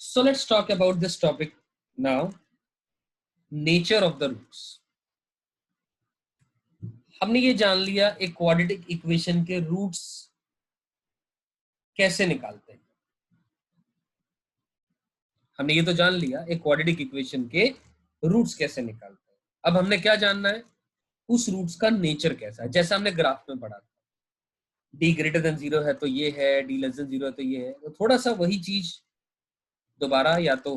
So let's talk about this topic now. Nature of the roots. हमने ये जान लिया एक क्वाड्रेटिक इक्वेशन के रूट्स कैसे निकालते हैं। हमने ये तो जान लिया एक क्वाड्रेटिक इक्वेशन के रूट्स कैसे निकालते हैं। अब हमने क्या जानना है, उस रूट्स का नेचर कैसा है। जैसा हमने ग्राफ में पढ़ा था, d ग्रेटर देन 0 है तो ये है, d लेस देन 0 है तो ये है। तो थोड़ा सा वही चीज दोबारा, या तो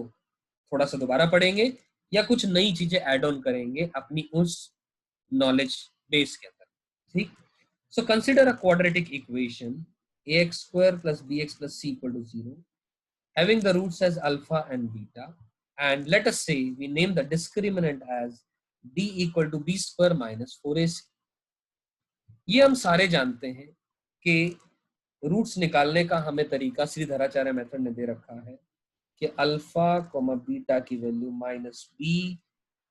थोड़ा सा दोबारा पढ़ेंगे या कुछ नई चीजें ऐड ऑन करेंगे अपनी उस नॉलेज बेस के अंदर। ठीक। So consider a quadratic equation ax square plus bx plus c equal to 0 having the roots as alpha and beta, and let us say we name the discriminant as d equal to b square minus 4ac। ये हम सारे जानते हैं कि roots निकालने का हमें तरीका श्रीधराचार्य मेथड ने दे रखा है कि अल्फा कोमा बीटा की value minus B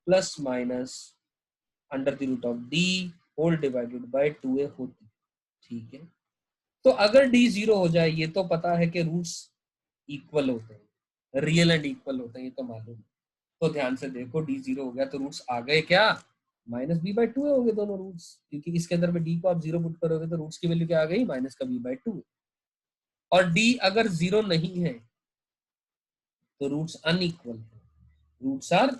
plus minus under the root of D whole divided by 2a होती है। ठीक है, तो अगर d 0 हो जाए, ये तो पता है कि रूट्स इक्वल होते हैं, रियल एंड इक्वल होते हैं, ये तो मालूम है। तो ध्यान से देखो, d 0 हो गया तो रूट्स आ गए क्या, माइनस बी बाई 2 हो गए दोनों रूट्स, क्योंकि इसके अंदर में d को आप 0 पुट करोगे तो रूट्स की वैल्यू क्या आ गई, माइनस का b बाई 2। और d अगर 0 नहीं है तो रूट्स अनइक्वल है, रूट्स आर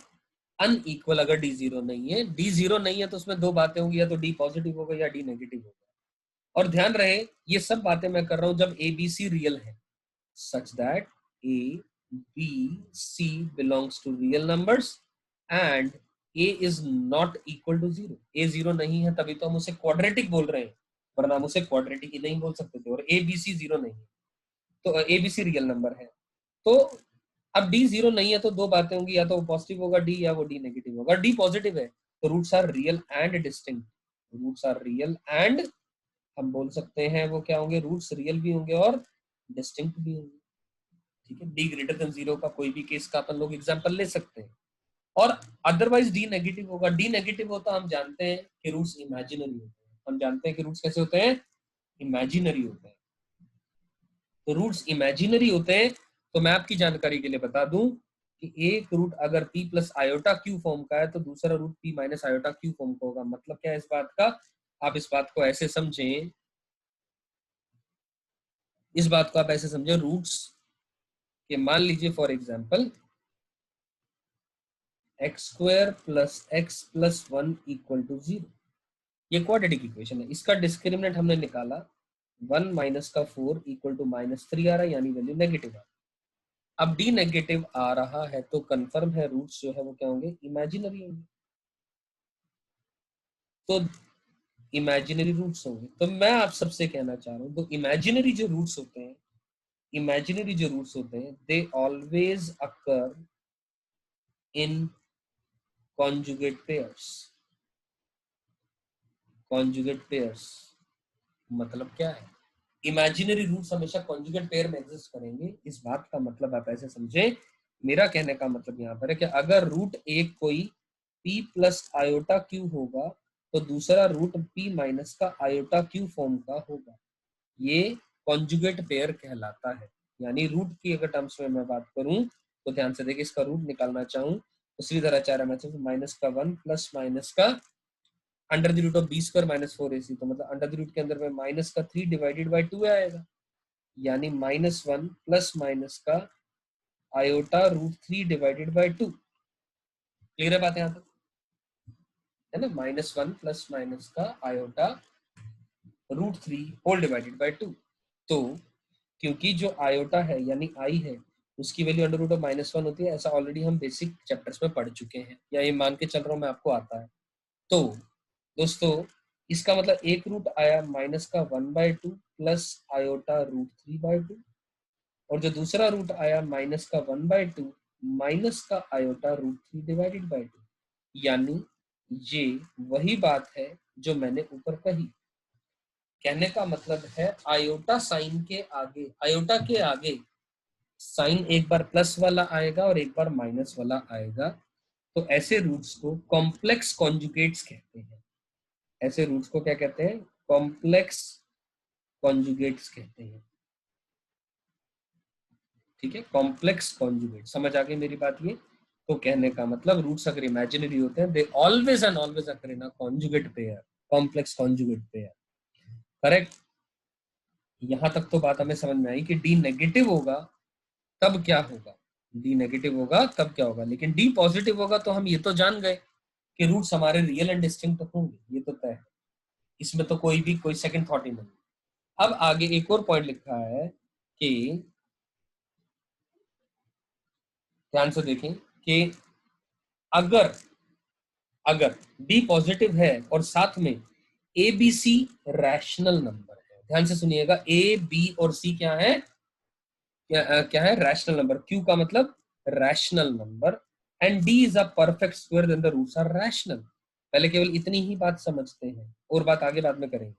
अनइक्वल। अगर d 0 नहीं है, d 0 नहीं है तो उसमें दो बातें होंगी, या तो d पॉजिटिव होगा या d नेगेटिव होगा। और ध्यान रहे ये सब बातें मैं कर रहा हूं जब a b c रियल है, such that a b c belongs to real numbers and a is not equal to 0। a 0 नहीं है तभी तो हम उसे क्वाड्रेटिक बोल रहे हैं, वरना हम उसे क्वाड्रेटिक ही नहीं बोल सकते थे। और a b c 0 नहीं है तो a b c real number है। तो अब d 0 नहीं है तो दो बातें होंगी, या तो पॉजिटिव होगा d या वो d नेगेटिव होगा। d पॉजिटिव है तो roots are real and distinct, roots are real and हम बोल सकते हैं वो क्या होंगे, रूट्स रियल भी होंगे और डिस्टिंक्ट भी होंगे। ठीक है, d ग्रेटर देन 0 का कोई भी केस का अपन लोग एग्जांपल ले सकते हैं। और अदरवाइज d नेगेटिव होगा, d नेगेटिव होता हम जानते हैं कि रूट्स इमेजिनरी होते हैं। हम जानते हैं कि रूट्स कैसे होते हैं, इमेजिनरी होते हैं। तो रूट्स इमेजिनरी होते हैं तो मैं आपकी जानकारी के लिए बता दूं कि एक रूट अगर p plus iota Q form का है तो दूसरा root p minus iota Q form का होगा। मतलब क्या है इस बात का, आप इस बात को ऐसे समझें, इस बात को आप ऐसे समझे रूट्स के, मान लीजिए for example X square plus X plus 1 equal to 0, ये क्वाड्रेटिक इक्वेशन है। इसका डिस्क्रिमिनेंट हमने निकाला 1 माइनस का 4 इक्वल टू माइनस 3 आ रहा है, यानी वैल्यू नेगेटिव आ। अब डी नेगेटिव आ रहा है तो कंफर्म है रूट्स जो है वो क्या होंगे, इमेजिनरी होंगे। तो इमेजिनरी रूट्स होंगे। तो मैं आप सबसे कहना चाह रहा हूं, तो इमेजिनरी जो रूट्स होते हैं, इमेजिनरी जो रूट्स होते हैं, they always occur in conjugate pairs. Conjugate pairs मतलब क्या है, इमेजिनरी रूट्स हमेशा कॉन्जुगेट पेयर में एग्जिस्ट करेंगे। इस बात का मतलब आप ऐसे समझे, मेरा कहने का मतलब यहाँ पर है कि अगर रूट एक कोई p प्लस आयोटा क्यू होगा तो दूसरा रूट p माइनस का आयोटा क्यू फॉर्म का होगा, ये कॉन्जुगेट पेयर कहलाता है। यानी रूट की अगर टर्म्स में मैं बात करूं तो ध्यान से देखिए, इसका रूट निकालना चाहूं तो श्रीधराचार्य मेथड माइनस का 1 प्लस माइनस का under the root of B square minus 4ac, तो मतलब अंडर द रूट के अंदर में माइनस का 3 डिवाइडेड बाय 2 आएगा, यानी माइनस 1 प्लस माइनस का iota root 3 divided by 2। Clear है बात यहाँ तक, है ना, माइनस 1 प्लस माइनस का iota root 3 whole divided by 2। तो क्योंकि जो आयोटा है यानी आई है उसकी value under root of minus 1 होती है, ऐसा ऑलरेडी हम बेसिक चैप्टर्स में पढ़ चुके हैं, या ये मान के चल रहा हूं मैं आपको आता है। तो दोस्तों इसका मतलब एक रूट आया माइनस का 1/2 प्लस आयोटा रूट 3/2, और जो दूसरा रूट आया माइनस का 1/2 माइनस का आयोटा रूट 3 डिवाइडेड बाय 2। यानी ये वही बात है जो मैंने ऊपर कही। कहने का मतलब है आयोटा साइन के आगे, आयोटा के आगे साइन एक बार प्लस वाला आएगा और एक बार माइनस वाला आएगा। तो ऐसे रूट्स को कॉम्प्लेक्स कॉन्जुगेट्स कहते हैं। ऐसे रूट्स को क्या कहते हैं, कॉम्प्लेक्स कॉन्जुगेट्स कहते हैं। ठीक है, कॉम्प्लेक्स कॉन्जुगेट, समझ आ गई मेरी बात ये। तो कहने का मतलब रूट्स अगर इमेजिनरी होते हैं, they always and always occur in a conjugate pair, complex conjugate pair. Correct. यहां तक तो बात हमें समझ में आई कि डी नेगेटिव होगा तब क्या होगा, डी नेगेटिव होगा तब क्या होगा, लेकिन डी पॉजिटिव होगा तो हम ये तो जान गए कि रूट्स हमारे रियल एंड डिस्टिंक्ट होंगे, ये तो तय है, इसमें तो कोई सेकंड थॉट ही नहीं। अब आगे एक और पॉइंट लिखा है कि ध्यान से देखें कि अगर अगर डी पॉजिटिव है और साथ में A B C rational number है, ध्यान से सुनिएगा, ए बी और सी क्या है, क्या है, रैशनल नंबर। क्यू का मतलब rational number, and D is a perfect square then the roots are rational. पहले केवल इतनी ही बात समझते हैं और बात आगे बाद में करेंगे।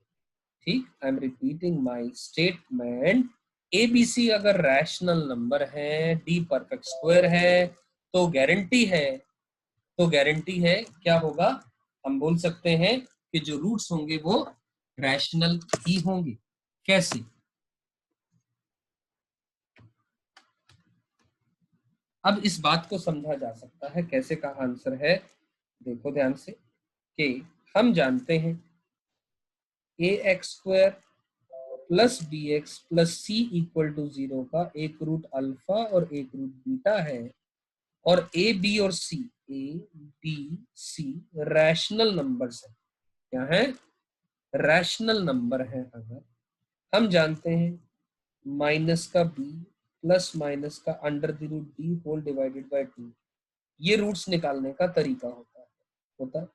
ठीक, I am repeating my statement. ABC अगर रैशनल नंबर है, डी परफेक्ट स्क्वायर है, तो गारंटी है क्या होगा, हम बोल सकते हैं कि जो रूट्स होंगे वो रैशनल ही होंगे। कैसे? अब इस बात को समझा जा सकता है, कैसे का आंसर है, देखो ध्यान से, कि हम जानते हैं A X square plus B X plus C equal to 0 का एक रूट अल्फा और एक रूट बीटा है, और ए बी और C, A B C rational numbers है। क्या है? रैशनल नंबर है। अगर हम जानते हैं माइनस का बी प्लस माइनस का under the root D whole divided by 2, ये रूट्स निकालने का तरीका होता है।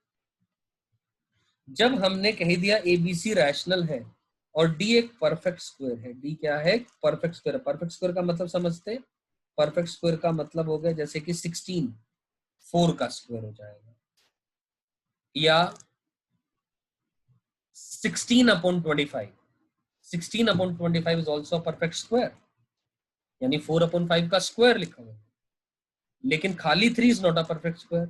जब हमने कह दिया एबीसी रैशनल है और डी एक परफेक्ट स्क्वायर है, डी क्या है? Perfect square. परफेक्ट स्क्वायर का मतलब समझते हैं? परफेक्ट स्क्वायर का मतलब हो गया जैसे कि 16 4 का स्क्वायर हो जाएगा, या 16/25। 16/25 इज ऑल्सो परफेक्ट स्क्वायर, यानी 4/5 का स्क्वायर लिखा हुआ है। लेकिन खाली 3 is not a perfect square,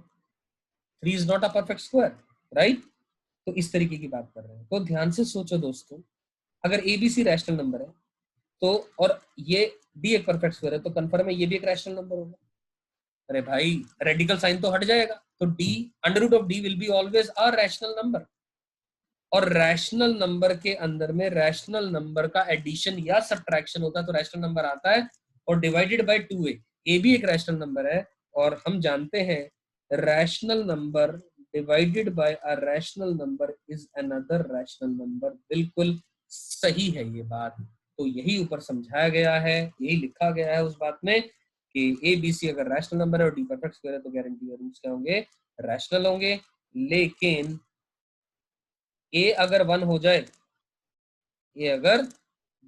3 is not a perfect square, right? तो इस तरीके की बात कर रहे हैं। तो ध्यान से सोचो दोस्तों, अगर एबीसी रैशनल नंबर है तो, और ये डी एक परफेक्ट स्क्वायर है, तो कंफर्म है ये भी एक रैशनल नंबर होगा। अरे भाई, रेडिकल साइन तो हट जाएगा, तो D under root of D will be always a rational number. और रैशनल नंबर के अंदर में रैशनल नंबर का एडिशन या सब्ट्रैक्शन होता है तो रैशनल नंबर आता है, और डिवाइडेड बाय 2 ए भी एक रैशनल नंबर है, और हम जानते हैं rational number divided by a rational number is another rational number. बिल्कुल सही है ये बात। तो यही ऊपर समझाया गया है, यही लिखा गया है उस बात में कि ए बी सी अगर रैशनल नंबर है और डी परफेक्ट स्क्वायर है तो गारंटी है रूट्स क्या होंगे? रैशनल होंगे। लेकिन ए अगर 1 हो जाए, ए अगर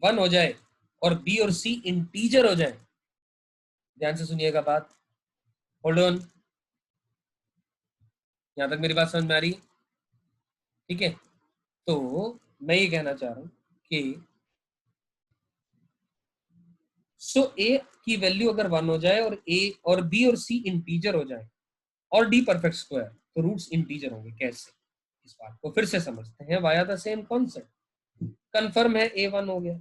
1 हो जाए और बी और सी इंटीजर हो जाए, ध्यान से सुनिएगा बात, होल्ड ऑन, यहां तक मेरी बात समझ में आ रही है? ठीक है, तो मैं ये कहना चाह रहा हूं कि सो ए की वैल्यू अगर 1 हो जाए और ए और बी और सी इंटीजर हो जाए और डी परफेक्ट स्क्वायर, तो रूट्स इंटीजर होंगे। कैसे? इस बात को फिर से समझते हैं via the same concept. Confirm है ए 1 हो गया,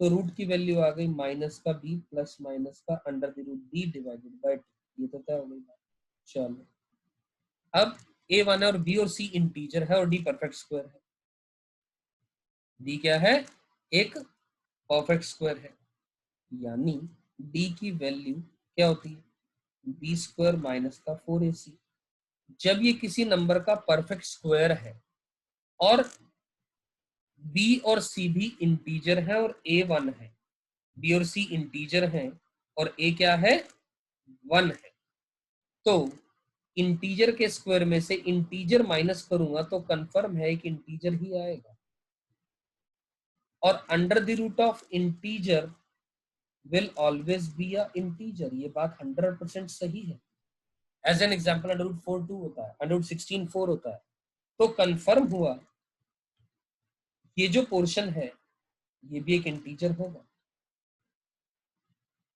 तो रूट की वैल्यू आ गई माइनस का बी प्लस माइनस का under the root D divided by 2, ये तो क्या हो गई बात। चलो, अब ए 1 है और बी और सी इंटीजर है और डी परफेक्ट स्क्वायर है। डी क्या है? एक परफेक्ट स्क्वायर है, यानी डी की वैल्यू क्या होती है? बी स्क्वायर माइनस का 4ac। जब ये किसी नंबर का परफेक्ट स्क्वायर है और बी और सी भी इंटीजर है और ए 1 है, बी और सी इंटीजर है और ए क्या है? 1 है, तो इंटीजर के स्क्वायर में से इंटीजर माइनस करूंगा तो कंफर्म है कि इंटीजर ही आएगा, और under the root of integer will always be a integer. ये बात 100% सही है। As an example, under root 4 2 होता है, अंडर रूट 16 4 होता है, तो कंफर्म हुआ ये जो पोर्शन है ये भी एक इंटीजर होगा,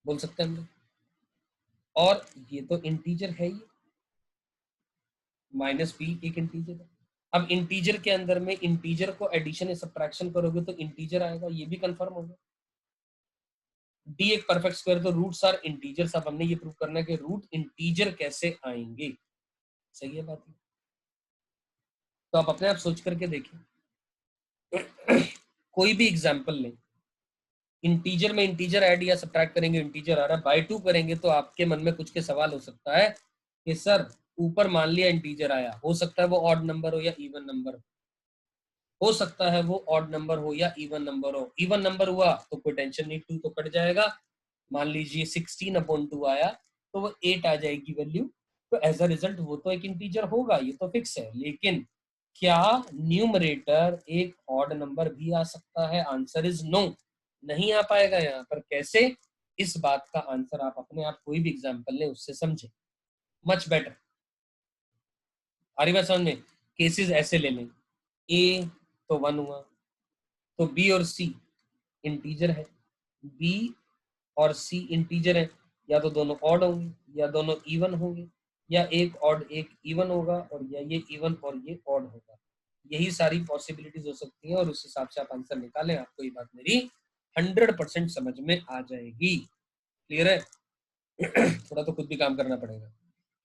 बोल सकते हैं हम लोग। और ये तो इंटीजर है ही, माइनस बी एक इंटीजर है। अब इंटीजर के अंदर में इंटीजर को एडिशन या सब्ट्रैक्शन करोगे तो इंटीजर आएगा, ये भी कंफर्म होगा। डी एक परफेक्ट स्क्वायर, तो रूट्स आर इंटीजर्स। अब हमने ये प्रूव करना है कि रूट इंटीजर कैसे आएंगे। सही है बात? तो आप अपने आप सोच करके देखिए। कोई भी एग्जाम्पल लें, इंटीजर में इंटीजर ऐड या सब्ट्रैक्ट करेंगे, इंटीजर आ रहा है, बाय 2 करेंगे तो आपके मन में कुछ के सवाल हो सकता है कि सर ऊपर मान लिया इंटीजर आया, हो सकता है वो ऑड नंबर हो या इवन नंबर हो सकता है वो ऑड नंबर हो या इवन नंबर हो। इवन नंबर हुआ तो कोई टेंशन नहीं, 2 तो कट जाएगा। मान लीजिए 16/2 आया तो वो 8 आ जाएगी वैल्यू, तो एज अ रिजल्ट वो तो एक इंटीजर होगा, ये तो फिक्स है। लेकिन क्या न्यूमरेटर एक ऑड नंबर भी आ सकता है? आंसर इज नो, नहीं आ पाएगा यहाँ पर। कैसे? इस बात का आंसर आप अपने आप कोई भी एग्जाम्पल ले उससे समझे, मच बेटर। आ रही बात समझ में? केसेस ऐसे ले लें, ए तो 1 हुआ, तो बी और सी इंटीजर है, बी और सी इंटीजर है, या तो दोनों ऑड होंगे या दोनों इवन होंगे, या एक ऑड एक इवन होगा, और या ये इवन और ये ऑड होगा। यही सारी पॉसिबिलिटीज हो सकती हैं, और उस हिसाब से आप आंसर निकालें, आपको ये बात मेरी 100% समझ में आ जाएगी। क्लियर है? थोड़ा तो खुद भी काम करना पड़ेगा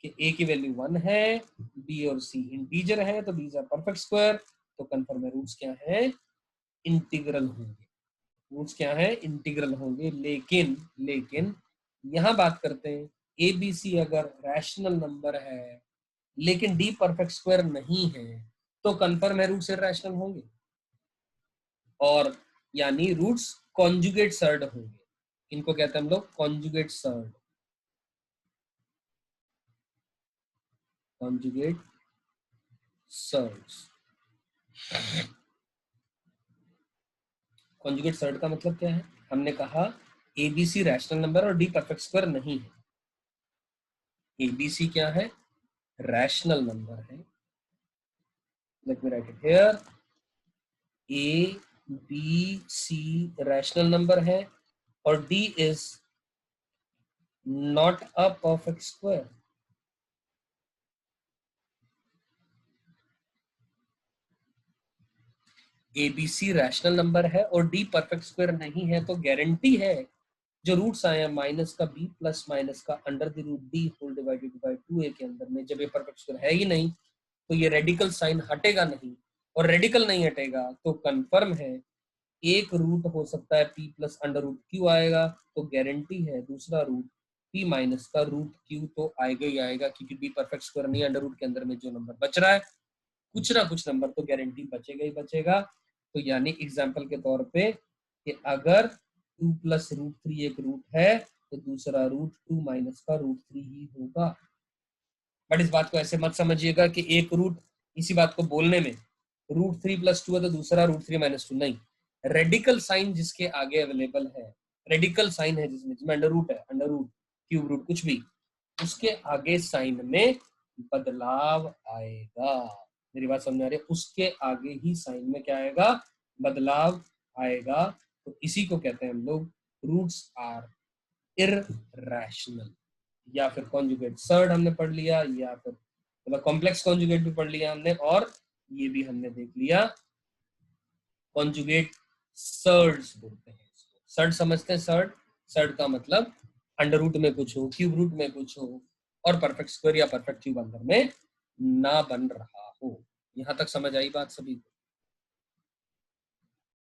कि ए की वैल्यू 1 है, बी और सी इंटीजर है, तो बीज आर परफेक्ट स्क्वायर, तो कंफर्म है रूट्स क्या है? इंटीग्रल होंगे। रूट्स क्या है? इंटीग्रल होंगे। लेकिन लेकिन यहां बात करते हैं, ए बी सी अगर रैशनल नंबर है लेकिन डी परफेक्ट स्क्वायर नहीं है, तो कंफर्म है रूट्स इरैशनल होंगे, और यानी रूट्स कॉन्जुगेट सर्ड होंगे। इनको कहते हैं हम लोग conjugate surd, conjugate surds. Conjugate surd का मतलब क्या है? हमने कहा A B C rational number और डी परफेक्ट स्क्वायर नहीं है। ए बी सी क्या है? रैशनल नंबर है। Let me write it here, A B C rational number है और D is not a perfect square. A B C rational number है और डी परफेक्ट स्क्वायर नहीं है, तो गारंटी है जो रूट्स आए हैं माइनस का बी प्लस माइनस का under the root D whole divided by 2a के अंदर में, जब ये परफेक्ट स्क्वायर है ही नहीं तो ये रेडिकल साइन हटेगा नहीं, और रेडिकल नहीं हटेगा तो कंफर्म है एक रूट हो सकता है p plus under root Q आएगा, तो गारंटी है दूसरा रूट p माइनस का रूट क्यू तो आएगा ही आएगा, क्योंकि b परफेक्ट स्क्वायर नहीं, अंडर रूट के अंदर में जो नंबर बच रहा है कुछ ना कुछ नंबर तो गारंटी बचेगा ही बचेगा। तो यानी एग्जाम्पल के तौर पे कि अगर 2 प्लस रूट 3 एक रूट है तो दूसरा रूट 2 माइनस का रूट 3 ही होगा। बट इस बात को ऐसे मत समझिएगा कि एक रूट, इसी बात को बोलने में रूट 3 प्लस 2 है तो दूसरा रूट 3 माइनस 2 नहीं। रेडिकल साइन जिसके आगे अवेलेबल है, रेडिकल साइन है जिसमें अंडर रूट है, अंडर रूट क्यूब रूट कुछ भी, उसके आगे साइन में बदलाव आएगा। मेरी बात समझ आ रही है? उसके आगे ही साइन में क्या आएगा? बदलाव आएगा। तो इसी को कहते हैं हम लोग रूट्स आर इरैशनल, या फिर कॉन्जुगेट सर्ड हमने पढ़ लिया, या फिर मतलब कॉम्प्लेक्स कॉन्जुगेट भी पढ़ लिया हमने, और ये भी हमने देख लिया कॉन्जुगेट सर्ड्स बोलते हैं इसको। सर्ड समझते हैं? सर्ड, सर्ड का मतलब अंडर रूट में कुछ हो, क्यूब रूट में कुछ हो, और परफेक्ट स्क्वायर या परफेक्ट क्यूब अंदर में ना बन रहा हो। यहां तक समझ आई बात सभी को?